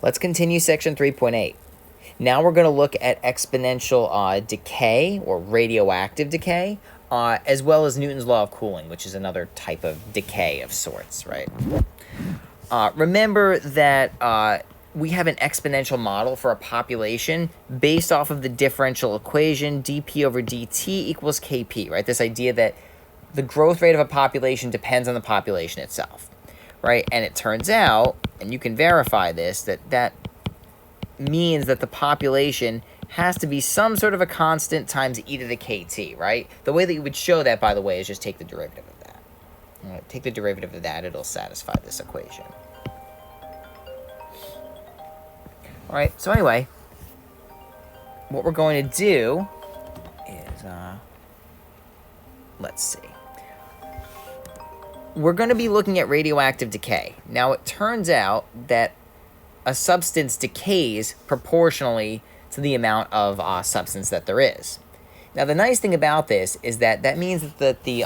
Let's continue section 3.8. Now we're going to look at exponential decay or radioactive decay, as well as Newton's law of cooling, which is another type of decay of sorts, right? Remember that we have an exponential model for a population based off of the differential equation dp over dt equals kp, right? This idea that the growth rate of a population depends on the population itself, right? And it turns out, and you can verify this, that means that the population has to be some sort of a constant times e to the kt, right? The way that you would show that, by the way, is just take the derivative of that. All right, take the derivative of that, it'll satisfy this equation. All right, so anyway, what we're going to do is, let's see. We're going to be looking at radioactive decay. Now, it turns out that a substance decays proportionally to the amount of substance that there is. Now, the nice thing about this is that means that the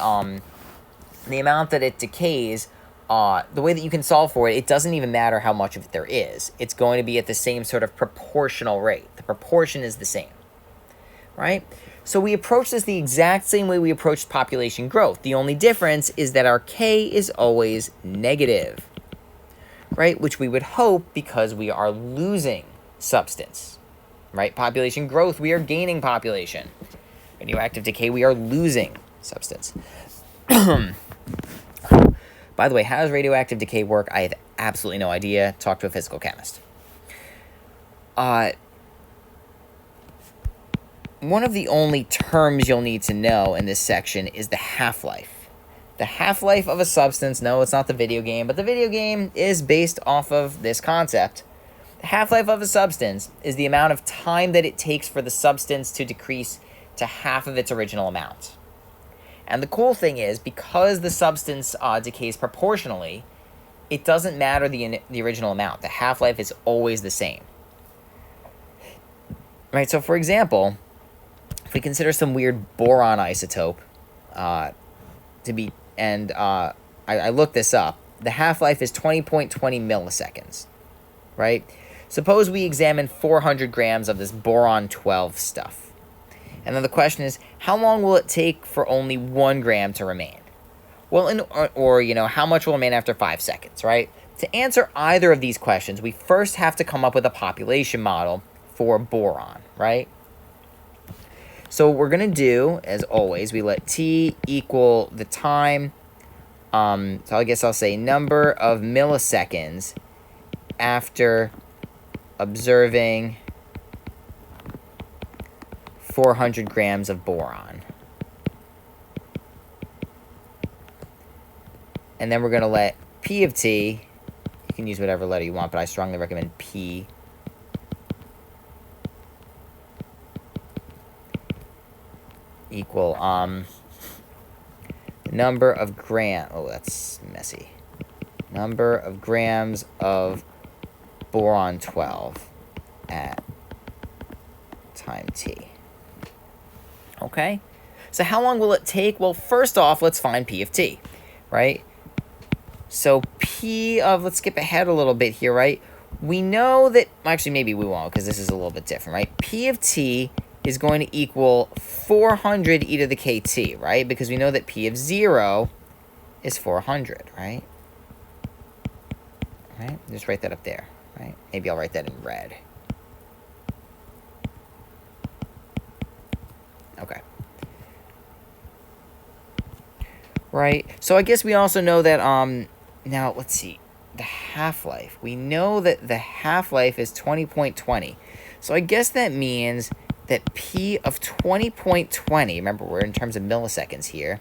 amount that it decays, the way that you can solve for it, it doesn't even matter how much of it there is. It's going to be at the same sort of proportional rate. The proportion is the same, right? So we approach this the exact same way we approached population growth. The only difference is that our K is always negative, right? Which we would hope because we are losing substance, right? Population growth, we are gaining population. Radioactive decay, we are losing substance. By the way, how does radioactive decay work? I have absolutely no idea. Talk to a physical chemist. One of the only terms you'll need to know in this section is the half-life. The half-life of a substance, no, it's not the video game, but the video game is based off of this concept. The half-life of a substance is the amount of time that it takes for the substance to decrease to half of its original amount. And the cool thing is, because the substance decays proportionally, it doesn't matter the original amount. The half-life is always the same. Right, so for example, if we consider some weird boron isotope I looked this up, the half-life is 20.20 milliseconds, right? Suppose we examine 400 grams of this boron-12 stuff. And then the question is, how long will it take for only 1 gram to remain? Well, how much will remain after 5 seconds, right? To answer either of these questions, we first have to come up with a population model for boron, right? So what we're going to do, as always, we let t equal the time. So I guess I'll say number of milliseconds after observing 400 grams of boron. And then we're going to let p of t, you can use whatever letter you want, but I strongly recommend p, equal number of that's messy. Number of grams of boron 12 at time t. Okay? So how long will it take? Well, first off, let's find p of t, right? So p of, let's skip ahead a little bit here, right? We know that, actually maybe we won't because this is a little bit different, right? P of t is going to equal 400 e to the kt, right? Because we know that p of 0 is 400, right? Right? Just write that up there, right? Maybe I'll write that in red. Okay. Right? So I guess we also know that, now let's see, the half-life. We know that the half-life is 20.20. So I guess that means that p of 20.20, remember we're in terms of milliseconds here,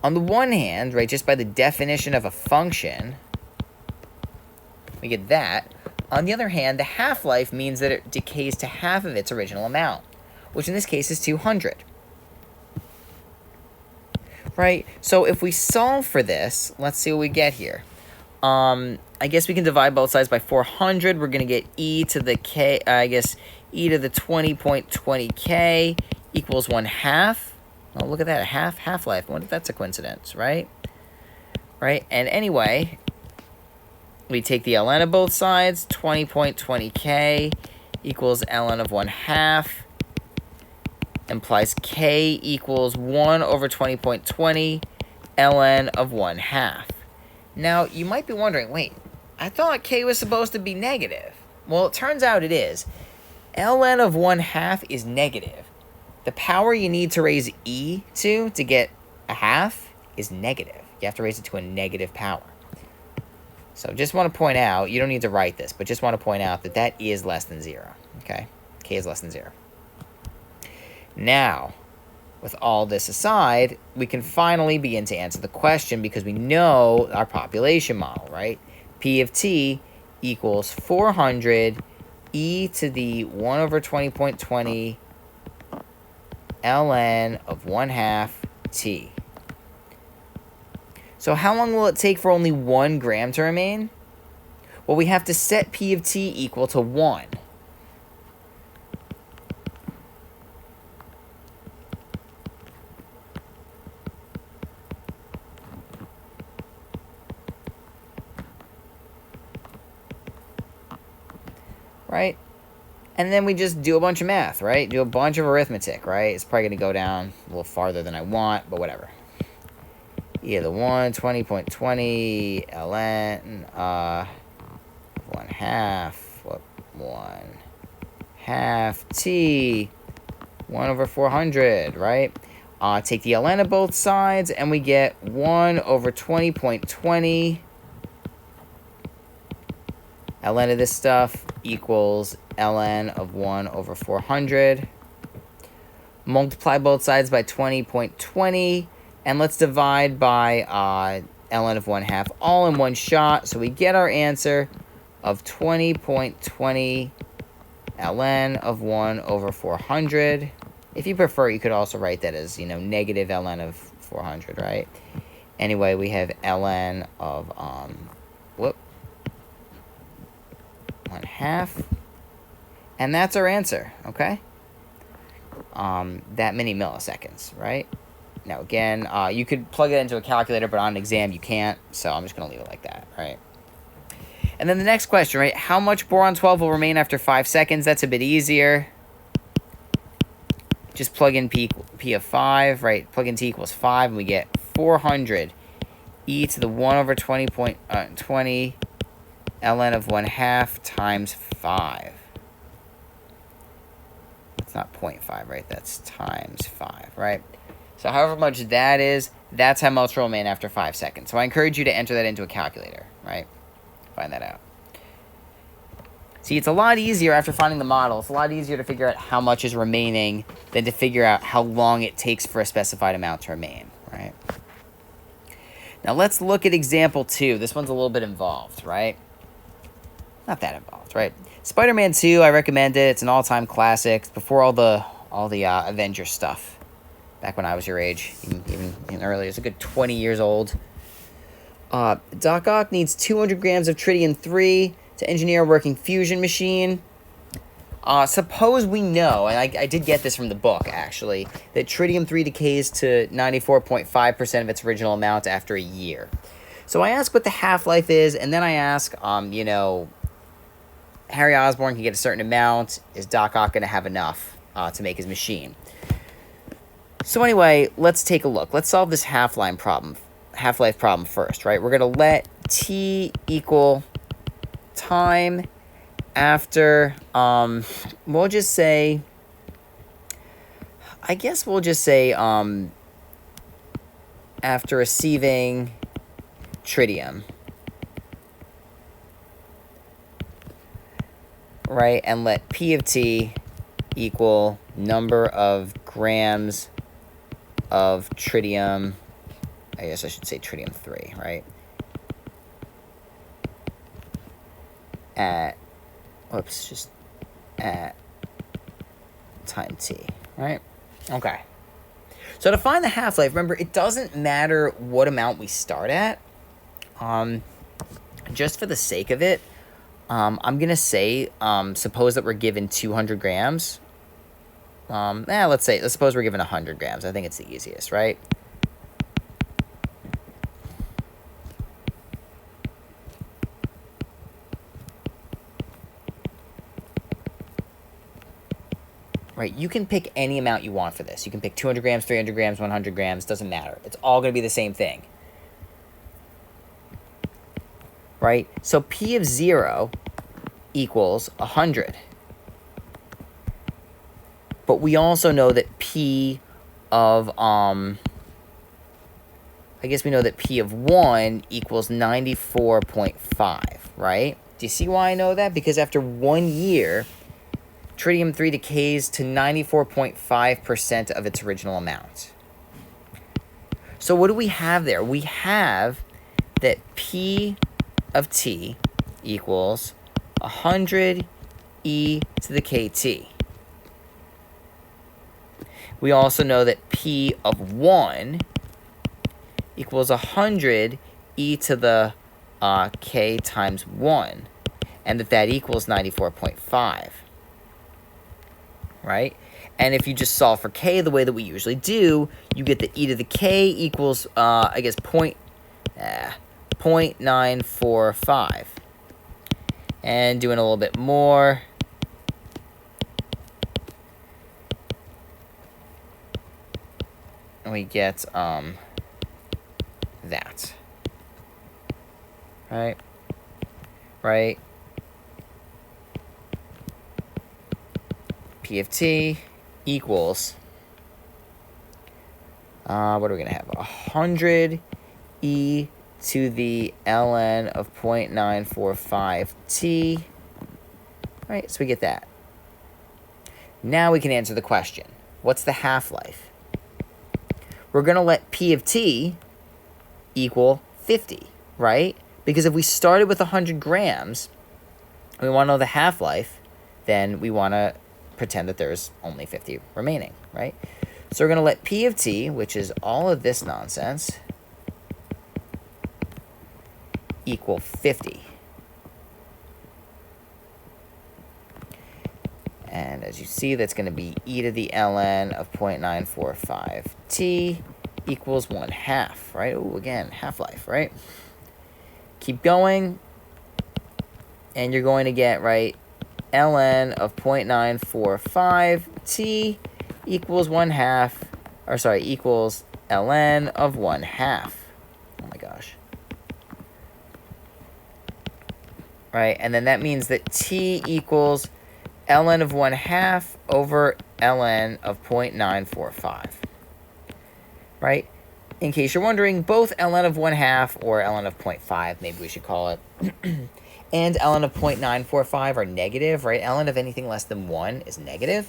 on the one hand, right, just by the definition of a function, we get that. On the other hand, the half-life means that it decays to half of its original amount, which in this case is 200. Right? So if we solve for this, let's see what we get here. I guess we can divide both sides by 400. We're going to get e to the k, e to the 20.20k equals 1/2. Oh, look at that, a half-life. I wonder if that's a coincidence, right? Right? And anyway, we take the ln of both sides, 20.20k equals ln of 1/2, implies k equals 1 over 20.20 ln of 1/2. Now, you might be wondering, wait, I thought k was supposed to be negative. Well, it turns out it is. ln of 1/2 is negative. The power you need to raise e to get a half is negative. You have to raise it to a negative power. So just want to point out, you don't need to write this, but just want to point out that that is less than 0. Okay? K is less than 0. Now, with all this aside, we can finally begin to answer the question because we know our population model, right? P of t equals 400 e to the 1 over 20.20 ln of 1/2 t. So how long will it take for only 1 gram to remain? Well, we have to set P of t equal to 1. Right? And then we just do a bunch of math, right? Do a bunch of arithmetic, right? It's probably going to go down a little farther than I want, but whatever. Yeah, the 1, 20.20 ln, 1/2, 1/2 t, 1 over 400, right? Take the ln of both sides, and we get 1 over 20.20 ln of this stuff equals ln of 1 over 400. Multiply both sides by 20.20, and let's divide by ln of 1/2 all in one shot. So we get our answer of 20.20 ln of 1 over 400. If you prefer, you could also write that as, negative ln of 400, right? Anyway, we have ln of 1/2, and that's our answer, okay? That many milliseconds, right? Now, again, you could plug it into a calculator, but on an exam, you can't, so I'm just going to leave it like that, right? And then the next question, right? How much boron-12 will remain after 5 seconds? That's a bit easier. Just plug in P of 5, right? Plug in T equals 5, and we get 400 e to the 1 over 20.20 ln of 1/2 times 5. It's not 0.5, right? That's times 5, right? So however much that is, that's how much will remain after 5 seconds. So I encourage you to enter that into a calculator, right? Find that out. See, it's a lot easier after finding the model. It's a lot easier to figure out how much is remaining than to figure out how long it takes for a specified amount to remain, right? Now let's look at example 2. This one's a little bit involved, right? Not that involved, right? Spider-Man 2, I recommend it. It's an all-time classic. It's before all the Avengers stuff. Back when I was your age, even earlier. It's a good 20 years old. Doc Ock needs 200 grams of tritium-3 to engineer a working fusion machine. Suppose we know, and I did get this from the book, actually, that tritium-3 decays to 94.5% of its original amount after a year. So I ask what the half-life is, and then I ask, Harry Osborn can get a certain amount. Is Doc Ock going to have enough to make his machine? So anyway, let's take a look. Let's solve this half-life problem first, right? We're going to let t equal time after, we'll just say, after receiving tritium, right? And let P of t equal number of grams of tritium, I guess I should say tritium-3, right? At time t, right? Okay. So to find the half-life, remember, it doesn't matter what amount we start at. Just for the sake of it, I'm going to say, suppose that we're given 200 grams. Let's suppose we're given 100 grams. I think it's the easiest, right? right? You can pick any amount you want for this. You can pick 200 grams, 300 grams, 100 grams, doesn't matter. It's all going to be the same thing, right? So P of 0 equals 100. But we also know that P of, I guess we know that P of 1 equals 94.5, right? Do you see why I know that? Because after 1 year, tritium-3 decays to 94.5% of its original amount. So what do we have there? We have that P of T equals 100 e to the kt. We also know that P of 1 equals 100 e to the k times 1, and that equals 94.5, right? And if you just solve for k the way that we usually do, you get that e to the k equals, I guess, 0.945. And doing a little bit more, we get that. Right? P of t equals, what are we going to have? 100 e to the ln of 0.945 t. Right, so we get that. Now we can answer the question. What's the half-life? We're going to let P of t equal 50, right? Because if we started with 100 grams, and we want to know the half-life, then we want to pretend that there's only 50 remaining, right? So we're going to let P of t, which is all of this nonsense, equal 50. And as you see, that's going to be e to the ln of 0.945 t equals 1/2, right? Oh, again, half-life, right? Keep going, and you're going to get, right, ln of 0.945 t equals 1/2, or sorry, equals ln of 1/2. Oh my gosh. Right, and then that means that t equals ln of 1/2 over ln of 0.945. Right? In case you're wondering, both ln of 1/2 or ln of 0.5, maybe we should call it, and ln of 0.945 are negative, right? Ln of anything less than 1 is negative.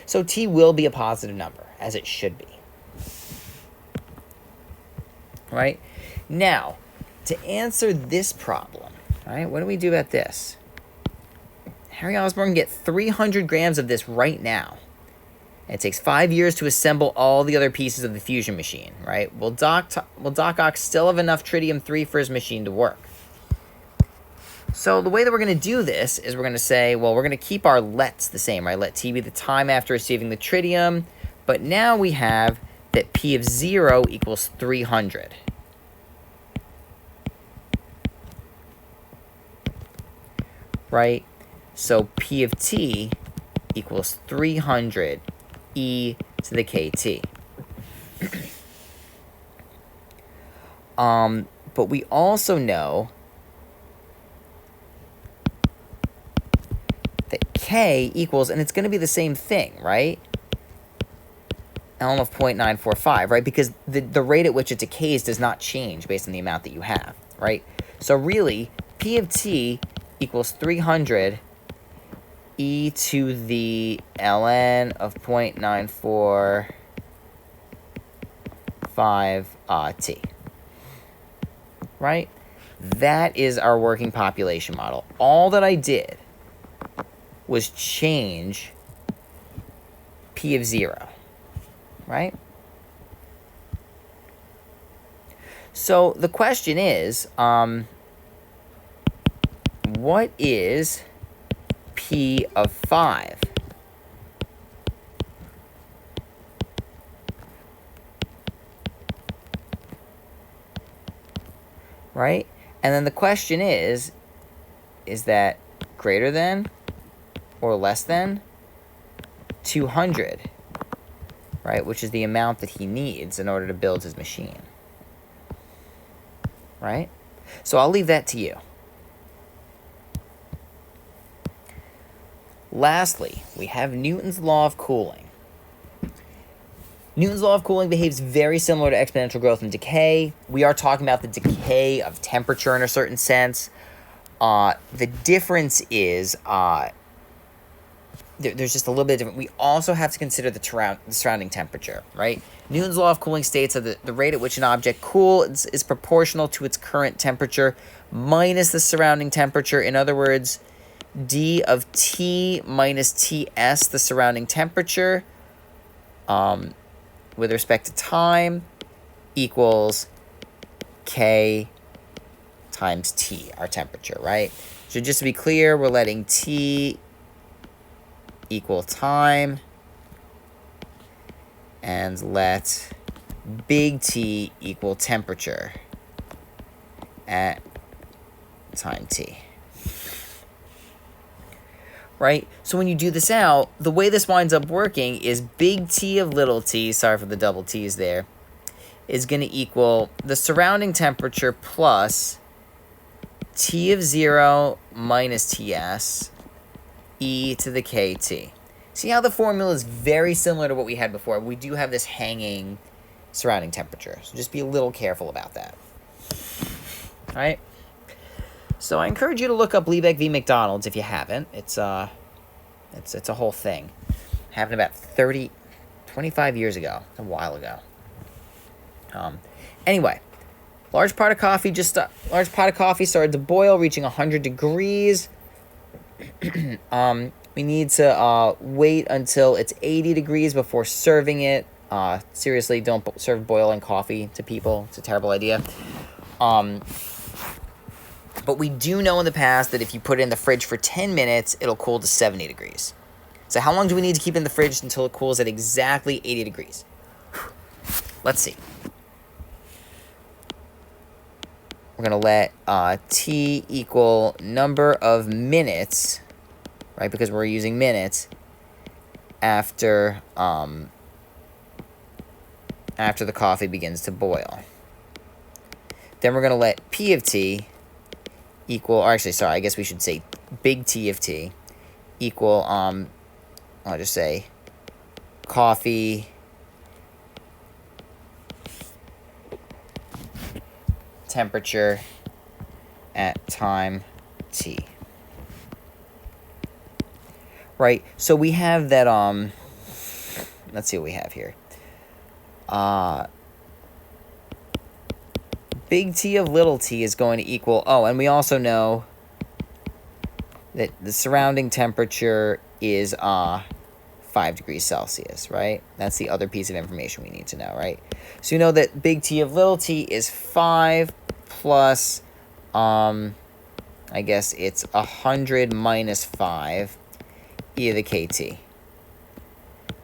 So t will be a positive number, as it should be. Right? Now, to answer this problem, right, what do we do about this? Harry Osborn can get 300 grams of this right now. It takes 5 years to assemble all the other pieces of the fusion machine, right? Will Doc Ock still have enough tritium-3 for his machine to work? So the way that we're going to do this is we're going to say, well, we're going to keep our lets the same, right? Let t be the time after receiving the tritium. But now we have that P of 0 equals 300. Right? So P of t equals 300 e to the kt. But we also know that k equals, and it's going to be the same thing, right? ln of 0.945, right? Because the rate at which it decays does not change based on the amount that you have, right? So really, P of t equals 300 e to the ln of 0.945 t. Right? That is our working population model. All that I did was change P of 0. Right? So the question is, what is P of 5? Right? And then the question is that greater than or less than 200, right, which is the amount that he needs in order to build his machine, right? So I'll leave that to you. Lastly, we have Newton's law of cooling. Newton's law of cooling behaves very similar to exponential growth and decay. We are talking about the decay of temperature in a certain sense. The difference is there's just a little bit different. We also have to consider the surrounding temperature, right? Newton's law of cooling states that the rate at which an object cools is proportional to its current temperature minus the surrounding temperature. In other words, d of T minus Ts, the surrounding temperature, with respect to time, equals K times T, our temperature, right? So just to be clear, we're letting T equal time and let big T equal temperature at time T. Right? So when you do this out, the way this winds up working is big T of little t, sorry for the double T's there, is going to equal the surrounding temperature plus T of 0 minus Ts e to the kt. See how the formula is very similar to what we had before. We do have this hanging surrounding temperature, so just be a little careful about that. All right? So I encourage you to look up Liebig v. McDonald's if you haven't. It's a whole thing. Happened about 25 years ago. It's a while ago. Anyway, large pot of coffee started to boil, reaching 100 degrees. We need to wait until it's 80 degrees before serving it. Seriously, don't serve boiling coffee to people. It's a terrible idea. But we do know in the past that if you put it in the fridge for 10 minutes, it'll cool to 70 degrees. So how long do we need to keep it in the fridge until it cools at exactly 80 degrees? Let's see. We're going to let T equal number of minutes, right, because we're using minutes, after the coffee begins to boil. Then we're going to let P of T equal, or actually, sorry, I guess we should say big T of T equal, I'll just say coffee temperature at time T. Right, so we have that, let's see what we have here. Big T of little t is going to equal, and we also know that the surrounding temperature is 5 degrees Celsius, right? That's the other piece of information we need to know, right? So you know that big T of little t is 5 plus, I guess it's 100 minus 5 e to the kt.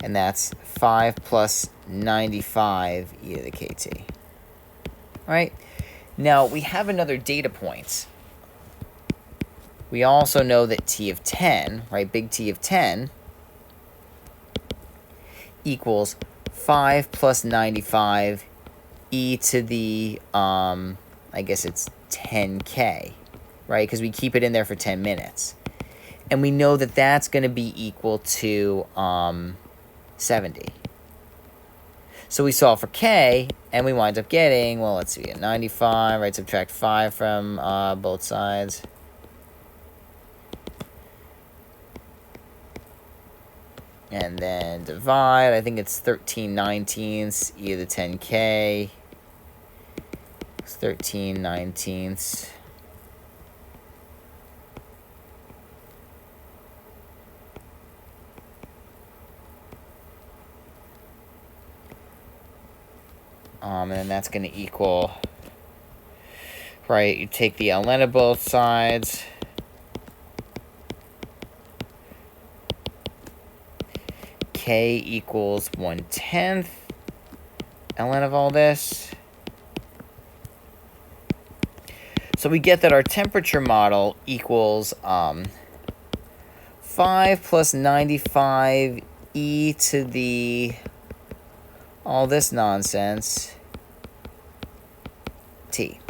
And that's 5 plus 95 e to the kt. All right? Now, we have another data point. We also know that T of 10, right, big T of 10, equals 5 plus 95 e to the, I guess it's 10k, right, because we keep it in there for 10 minutes. And we know that that's going to be equal to 70. So we solve for k, and we wind up getting, well, let's see, 95, right, subtract 5 from both sides. And then divide, I think it's 13/19 e to the 10k. It's 13/19. And then that's going to equal, right, you take the ln of both sides. K equals 1/10 ln of all this. So we get that our temperature model equals 5 plus 95 e to the all this nonsense t.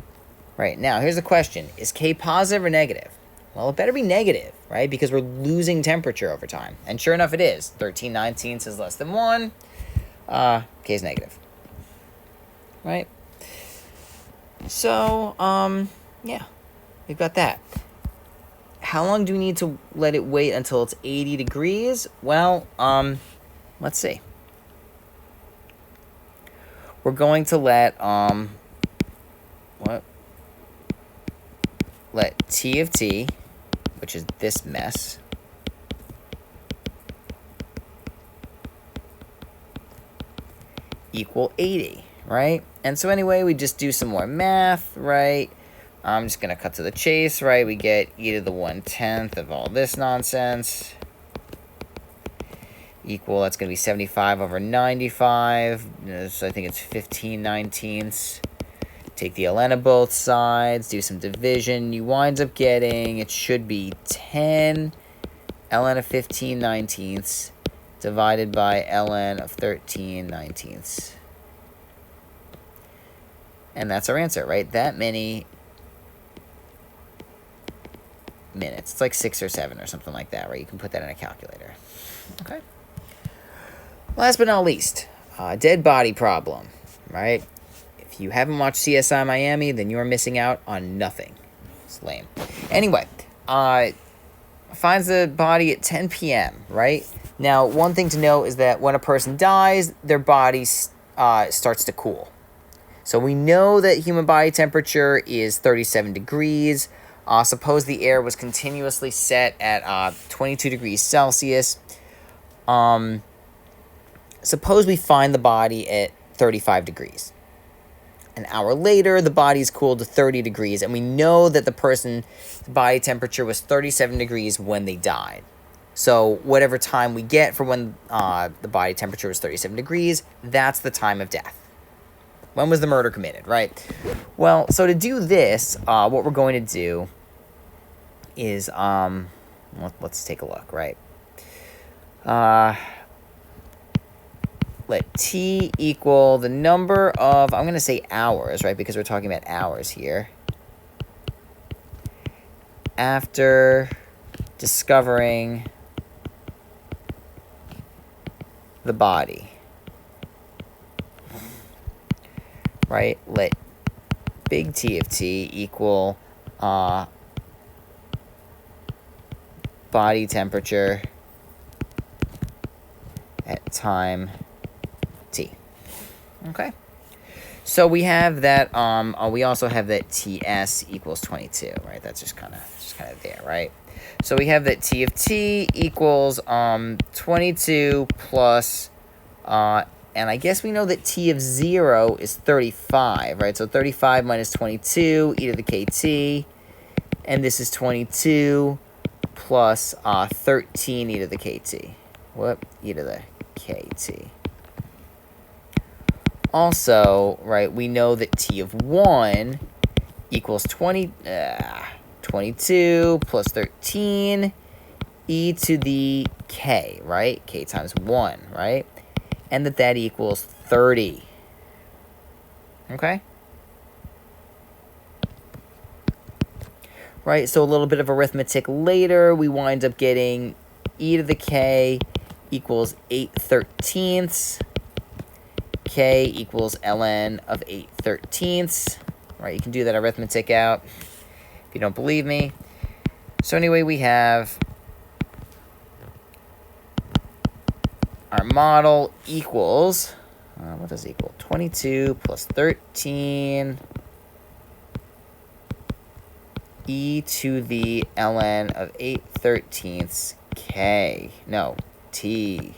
Right, now here's the question. Is K positive or negative? Well, it better be negative, right? Because we're losing temperature over time. And sure enough, it is. 13/19 is less than 1. K is negative. Right? So, yeah. We've got that. How long do we need to let it wait until it's 80 degrees? Well, let's see. We're going to let, let T of T, which is this mess, equal 80, right? And so anyway, we just do some more math, right? I'm just going to cut to the chase, right? We get e to the 1/10 of all this nonsense equal, that's going to be 75 over 95. So I think it's 15/19. Take the ln of both sides, do some division. You wind up getting, it should be 10 ln of 15/19 divided by ln of 13/19. And that's our answer, right? That many minutes. It's like 6 or 7 or something like that, right? You can put that in a calculator. Okay. Last but not least, dead body problem, right? If you haven't watched CSI Miami, then you're missing out on nothing. It's lame. Anyway, finds the body at 10 p.m., right? Now, one thing to know is that when a person dies, their body starts to cool. So we know that human body temperature is 37 degrees. Suppose the air was continuously set at 22 degrees Celsius. Suppose we find the body at 35 degrees. An hour later, the body's cooled to 30 degrees, and we know that the person's body temperature was 37 degrees when they died. So whatever time we get for when the body temperature was 37 degrees, that's the time of death. When was the murder committed, right? Well, so to do this, what we're going to do is, let's take a look, right? Let T equal the number of, I'm going to say hours, right? Because we're talking about hours here. After discovering the body. Right? Let big T of T equal body temperature at time T. Okay. So we have that, we also have that TS equals 22, right? That's just kind of there, right? So we have that T of T equals 22 plus, and I guess we know that T of 0 is 35, right? So 35 minus 22, e to the KT, and this is 22 plus 13 e to the KT. What? E to the KT. Also, right, we know that T of 1 equals 22 plus 13 e to the K, right? K times 1, right? And that equals 30. Okay? Right, so a little bit of arithmetic later, we wind up getting e to the K equals 8/13. K equals ln of 8/13. Right, you can do that arithmetic out if you don't believe me. So anyway, we have our model equals, what does it equal? 22 plus 13 e to the ln of 8/13 K. No, T.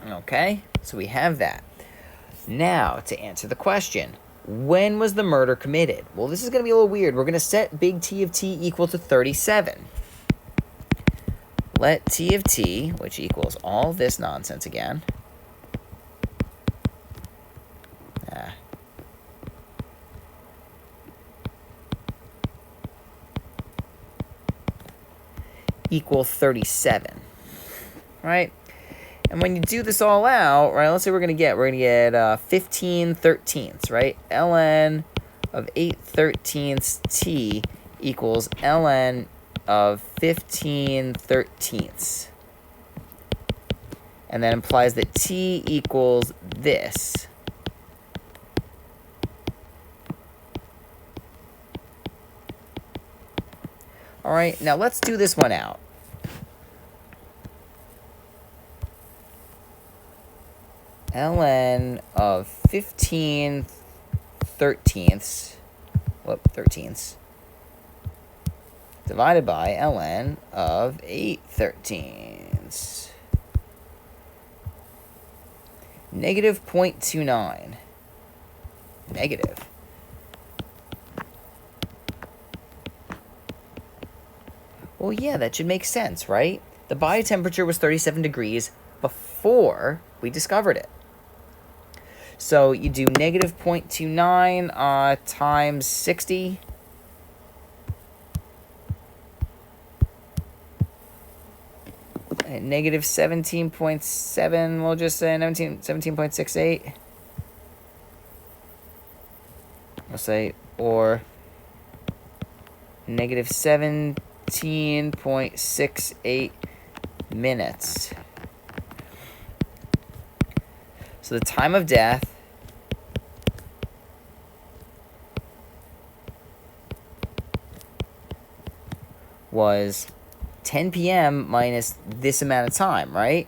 Okay, so we have that. Now, to answer the question, when was the murder committed? Well, this is going to be a little weird. We're going to set big T of T equal to 37. Let T of T, which equals all this nonsense again. equal 37, right? And when you do this all out, right, let's say we're going to get 15 thirteenths, right? ln of 8 thirteenths t equals ln of 15 thirteenths. And that implies that t equals this. All right, now let's do this one out. Ln of 15 thirteenths, divided by ln of 8 thirteenths. Negative 0.29. Negative. Well, yeah, that should make sense, right? The body temperature was 37 degrees before we discovered it. So you do negative 0.29 times 60. And negative 17.7, we'll just say 17.68. We'll say, or negative 17.68 minutes. So the time of death was 10 p.m. minus this amount of time, right?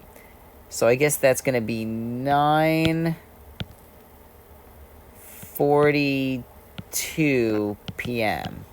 So I guess that's going to be 9:42 p.m.